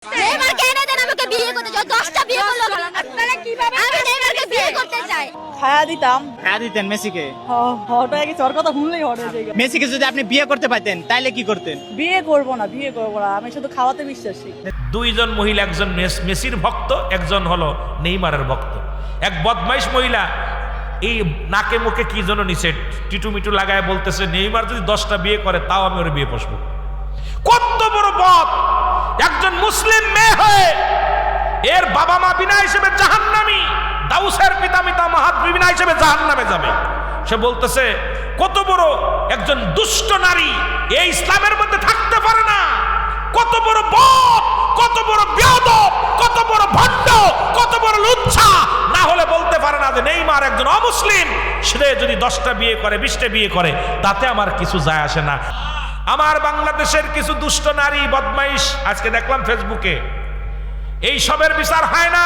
Neymar কেন দেন আমাকে বিয়ে করতে চাও? 10টা বিয়ে করলো আপনারা কিভাবে? আমি নেইমারকে বিয়ে করতে চাই। খায়া দিতাম। খায়া দিতেন মেসিকে? হট হয়ে গেছে, ওর কথা শুনলেই হট হয়ে যায়। মেসিকে যদি আপনি বিয়ে করতে পারতেন তাইলে কি করতেন? বিয়ে করবো না, আমি শুধু খাওয়াতে বিশ্বাসী। দুইজন মহিলা, একজন মেসির ভক্ত, একজন হলো নেইমারের ভক্ত। এক বদমাইশ মহিলা এই নাকে মুখে কি যেন নিচে টিটু মিটু লাগায় বলতেছে, নেইমার যদি 10টা বিয়ে করে তাও আমি ওর বিয়ে বসবো। কত বড় বদ! একজন মুসলিম মেয়ে হয়ে এর বাবা মা বিনা হিসেবে জাহান্নামী, দাউসের পিতা মাহাত বিনা হিসেবে জাহান্নামে যাবে। সে বলতেছে কত বড় একজন দুষ্ট নারী এই ইসলামের মধ্যে থাকতে পারে না। কত বড় বদ, কত বড় বেয়াদব, কত বড় ভণ্ড, কত বড় লুচ্ছা! না হলে বলতে পারে না যে নেইমার একজন অমুসলিম, সে যদি 10টা বিয়ে করে 20টা বিয়ে করে তাতে আমার কিছু যায় আসে না। আমার বাংলাদেশের কিছু দুষ্ট নারী বদমাইশ, আজকে দেখলাম ফেসবুকে, এই সবের বিচার হয় না।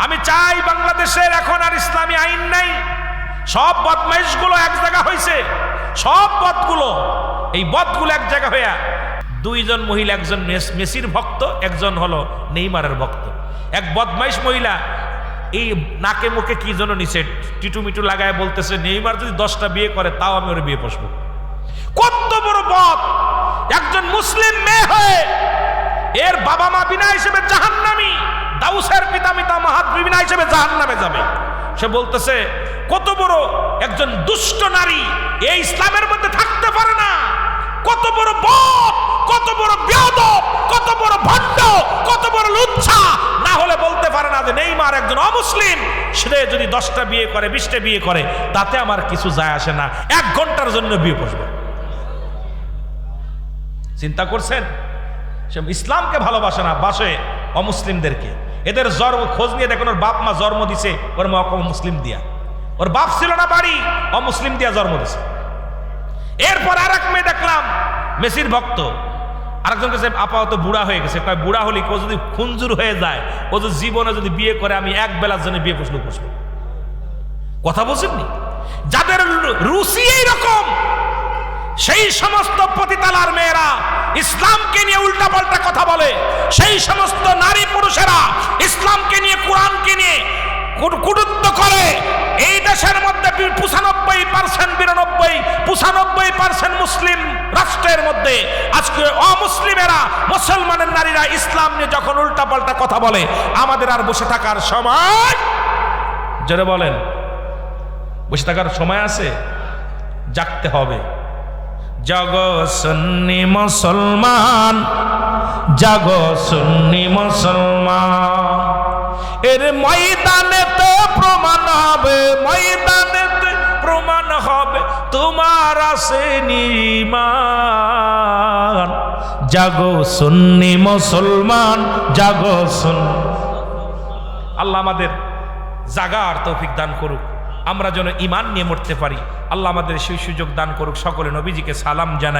আমি চাই বাংলাদেশের এখন আর ইসলামী আইন নাই, সব বদমাইশগুলো এক জায়গা হয়েছে, সব বদগুলো, এই বদগুলো এক জায়গা হইয়া দুইজন মহিলা, একজন মেসির ভক্ত, একজন হলো নেইমারের ভক্ত। এক বদমাইশ মহিলা এই নাকে মুখে কি যেন নিচে টিটু মিটু লাগায় বলতেছে, নেইমার যদি 10টা বিয়ে করে তাও আমি ওর বিয়ে বসবো। কত বড় বদ! একজন মুসলিম মেয়ে হয়ে এর বাবা মা বিনা হিসেবে জাহান্নামী, দাউসের পিতা মাহাত বিনা হিসেবে জাহান্নামে যাবে। সে বলতেছে কত বড় একজন দুষ্ট নারী এই ইসলামের মধ্যে থাকতে পারে না। কত বড় বদ, কত বড় বেয়াদব, কত বড় ভণ্ড, কত বড় লুচ্ছা! না হলে বলতে পারে না যে নেইমার একজন অমুসলিম, সে যদি 10টা বিয়ে করে 20টা বিয়ে করে তাতে আমার কিছু যায় আসে না। 1 ঘন্টার জন্য বিয়ে বসবে। চিন্তা করছেন? সে ইসলামকে ভালোবাসে না, বাসে অমুসলিমদেরকে। এদের জন্ম খোঁজ নিয়ে দেখুন, ওর বাপ মা জন্ম দিছে ওর মা মুসলিম দিয়া, ওর বাপ ছিল না বাড়ি, অমুসলিম দিয়া জন্ম দিছে। এরপর আর এক মেয়ে দেখলাম মেসির ভক্ত, আরেকজন কাছে আপাতত বুড়া হয়ে গেছে, কয় বুড়া হলে ও যদি খুঞ্জুর হয়ে যায়, ও যদি জীবনে যদি বিয়ে করে আমি এক বেলার জন্য বিয়ে বসবো। কথা বলছেননি? যাদের রুচি এইরকম, সেই সমস্ত পতিতালার মেয়েরা ইসলামকে নিয়ে উল্টাপাল্টা কথা বলে, সেই সমস্ত নারী পুরুষেরা ইসলামকে নিয়ে, কোরআনকে নিয়ে কুটুত্ব করে। এই দেশের মধ্যে 95% মুসলিম রাষ্ট্রের মধ্যে আজকে অমুসলিমেরা, মুসলমানের নারীরা ইসলাম নিয়ে যখন উল্টাপাল্টা কথা বলে, আমাদের আর বসে থাকার সময়, যারা বলেন বসে থাকার সময় আছে? জাগতে হবে। জাগো সুন্নি মুসলমান, জাগো সুন্নি মুসলমান, এর ময়দানেতে প্রমাণ হবে, ময়দানেতে প্রমাণ হবে তোমার আসেনি ঈমান। জাগো সুন্নি মুসলমান, জাগো সুন্নি। আল্লাহ আমাদের জাগার তৌফিক দান করুক, আমরা যেন ঈমান নিয়ে মরতে পারি। আল্লাহ আমাদের সেই সুযোগ দান করুক। সকলে নবীজিকে সালাম জানাই।